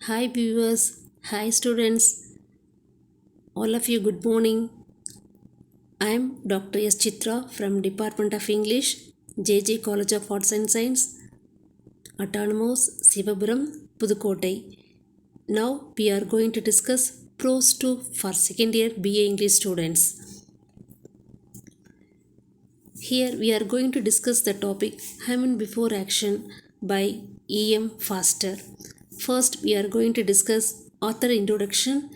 Hi viewers, hi students, all of you good morning. I am Dr. S. Chithra from Department of English, JJ College of Arts and Science, Autonomous, Sivapuram, Pudukkottai. Now we are going to discuss Prose 2 for second year BA English students. Here we are going to discuss the topic Hymen Before Action by E.M. Foster. First we are going to discuss author introduction.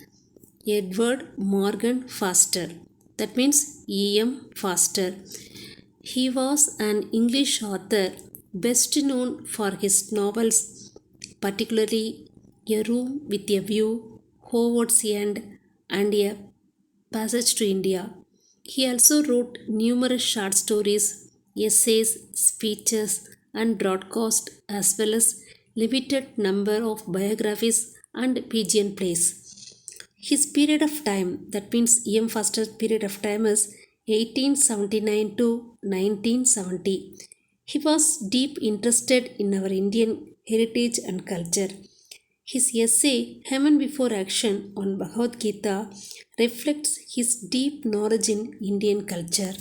Edward Morgan Foster. That means E.M. Foster. He was an English author best known for his novels, particularly A Room with a View, Howard's End, and A Passage to India. He also wrote numerous short stories, essays, speeches, and broadcast, as well as limited number of biographies and pigeon plays. His period of time, that means E.M. Foster's period of time, is 1879 to 1970. He was deep interested in our Indian heritage and culture. His essay, Heaven Before Action on Bhagavad Gita, reflects his deep knowledge in Indian culture.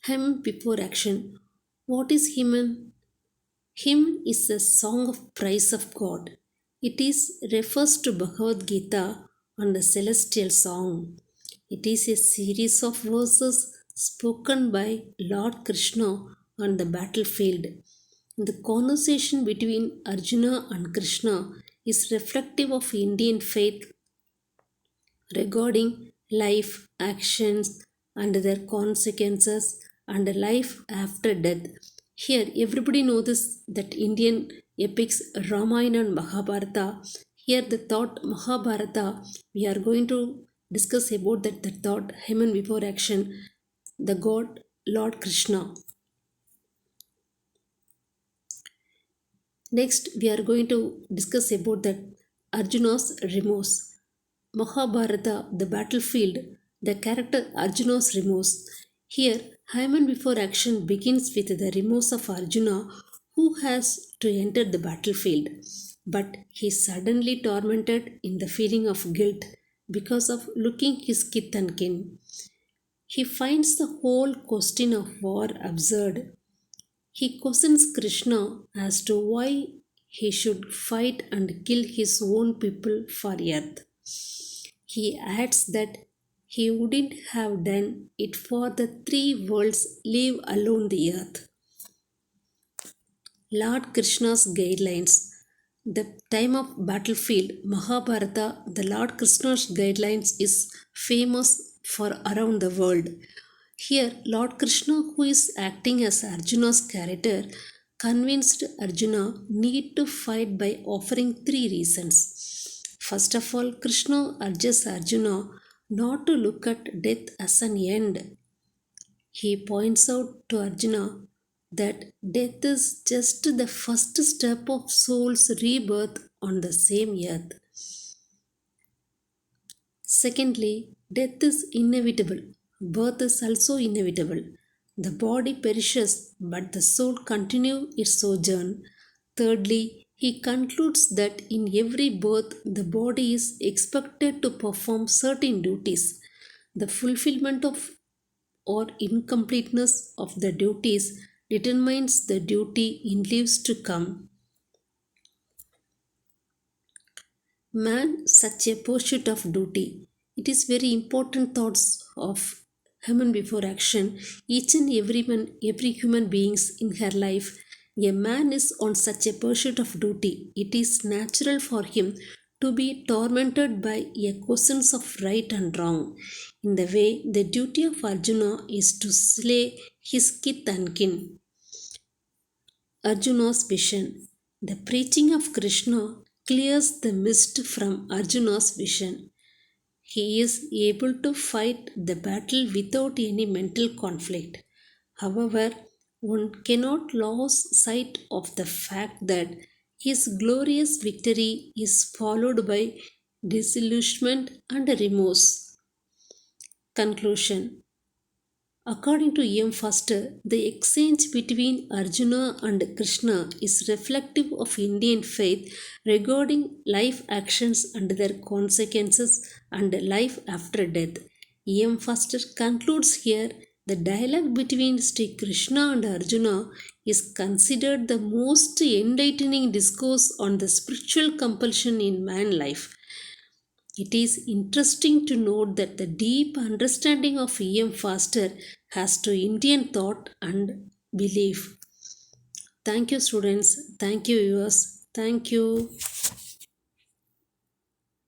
Hymn Before Action. What is Hymn? Hymn is a song of praise of God. It is refers to Bhagavad Gita and the celestial song. It is a series of verses spoken by Lord Krishna on the battlefield. The conversation between Arjuna and Krishna is reflective of Indian faith regarding life, actions, and their consequences, and life after death. Here, everybody knows this that Indian epics Ramayana and Mahabharata. Here, the thought Mahabharata, we are going to discuss about that the thought Hymen before action, the god Lord Krishna. Next, we are going to discuss about that Arjuna's remorse. Mahabharata, the battlefield, the character Arjuna's remorse. Here, Hyman before action begins with the remorse of Arjuna who has to enter the battlefield. But he is suddenly tormented in the feeling of guilt because of looking his kith and kin. He finds the whole question of war absurd. He questions Krishna as to why he should fight and kill his own people for earth. He adds that he wouldn't have done it for the three worlds, leave alone the earth. Lord Krishna's guidelines. The time of battlefield, Mahabharata, the Lord Krishna's guidelines is famous for around the world. Here, Lord Krishna, who is acting as Arjuna's character, convinced Arjuna need to fight by offering three reasons. First of all, Krishna urges Arjuna not to look at death as an end. He points out to Arjuna that death is just the first step of soul's rebirth on the same earth. Secondly, death is inevitable. Birth is also inevitable. The body perishes, but the soul continues its sojourn. Thirdly, he concludes that in every birth, the body is expected to perform certain duties. The fulfillment of or incompleteness of the duties determines the duty in lives to come. Man, such a pursuit of duty. It is very important thoughts of human before action. Each and every human beings in her life, a man is on such a pursuit of duty. It is natural for him to be tormented by a questions of right and wrong. In the way, the duty of Arjuna is to slay his kith and kin. Arjuna's vision. The preaching of Krishna clears the mist from Arjuna's vision. He is able to fight the battle without any mental conflict. However, one cannot lose sight of the fact that his glorious victory is followed by disillusionment and remorse. Conclusion. According to E.M. Foster, the exchange between Arjuna and Krishna is reflective of Indian faith regarding life actions and their consequences and life after death. E.M. Foster concludes here the dialogue between Sri Krishna and Arjuna is considered the most enlightening discourse on the spiritual compulsion in man life. It is interesting to note that the deep understanding of E.M. Foster has to Indian thought and belief. Thank you, students. Thank you, viewers. Thank you.